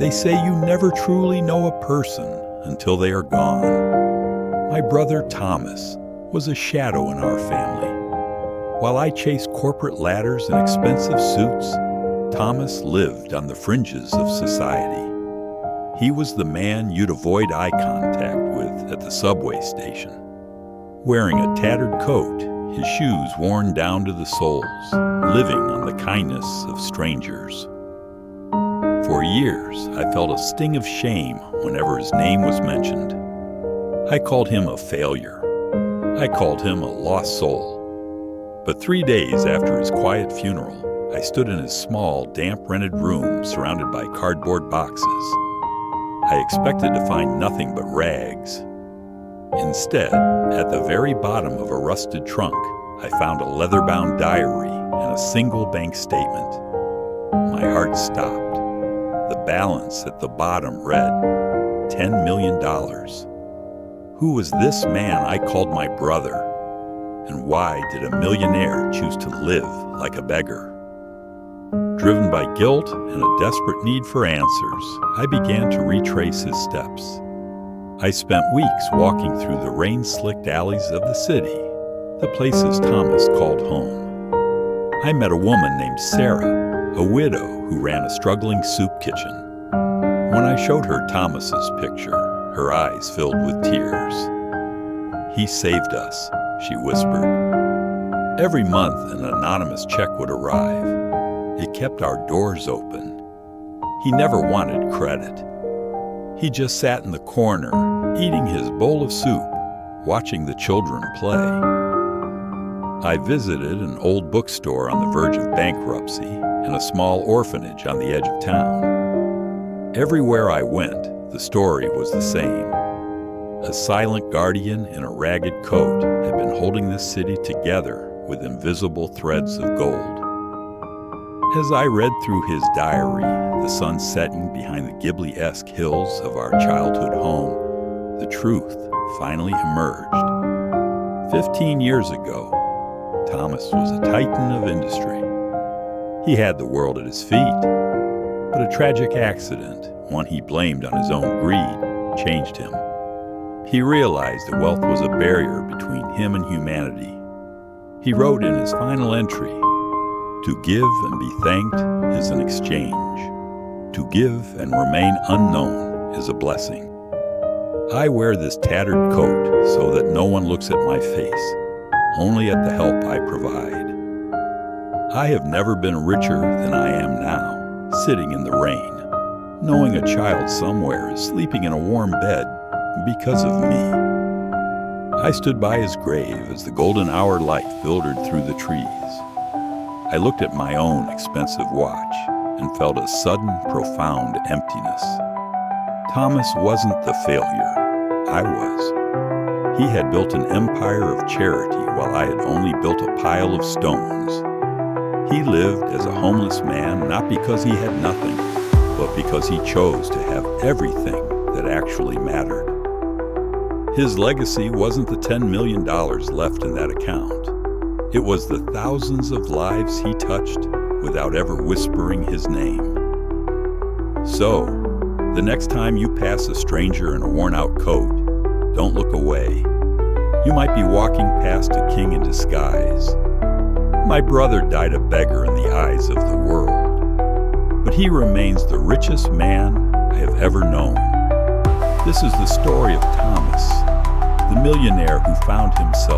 They say you never truly know a person until they are gone. My brother Thomas was a shadow in our family. While I chased corporate ladders and expensive suits, Thomas lived on the fringes of society. He was the man you'd avoid eye contact with at the subway station, wearing a tattered coat, his shoes worn down to the soles, living on the kindness of strangers. For years, I felt a sting of shame whenever his name was mentioned. I called him a failure. I called him a lost soul. But 3 days after his quiet funeral, I stood in his small, damp-rented room surrounded by cardboard boxes. I expected to find nothing but rags. Instead, at the very bottom of a rusted trunk, I found a leather-bound diary and a single bank statement. My heart stopped. The balance at the bottom read, $10 million. Who was this man I called my brother? And why did a millionaire choose to live like a beggar? Driven by guilt and a desperate need for answers, I began to retrace his steps. I spent weeks walking through the rain-slicked alleys of the city, the places Thomas called home. I met a woman named Sarah, a widow who ran a struggling soup kitchen. When I showed her Thomas's picture, her eyes filled with tears. "He saved us," she whispered. Every month, an anonymous check would arrive. It kept our doors open. He never wanted credit. He just sat in the corner, eating his bowl of soup, watching the children play. I visited an old bookstore on the verge of bankruptcy and a small orphanage on the edge of town. Everywhere I went, the story was the same. A silent guardian in a ragged coat had been holding this city together with invisible threads of gold. As I read through his diary, the sun setting behind the Ghibli-esque hills of our childhood home, the truth finally emerged. 15 years ago, Thomas was a titan of industry. He had the world at his feet, but a tragic accident, one he blamed on his own greed, changed him. He realized that wealth was a barrier between him and humanity. He wrote in his final entry, "To give and be thanked is an exchange. To give and remain unknown is a blessing." I wear this tattered coat so that no one looks at my face, only at the help I provide. I have never been richer than I am now, sitting in the rain, knowing a child somewhere is sleeping in a warm bed because of me. I stood by his grave as the golden hour light filtered through the trees. I looked at my own expensive watch and felt a sudden, profound emptiness. Thomas wasn't the failure. I was. He had built an empire of charity while I had only built a pile of stones. He lived as a homeless man not because he had nothing, but because he chose to have everything that actually mattered. His legacy wasn't the $10 million left in that account. It was the thousands of lives he touched without ever whispering his name. So, the next time you pass a stranger in a worn-out coat, don't look away. You might be walking past a king in disguise. My brother died a beggar in the eyes of the world, but he remains the richest man I have ever known. This is the story of Thomas, the millionaire who found himself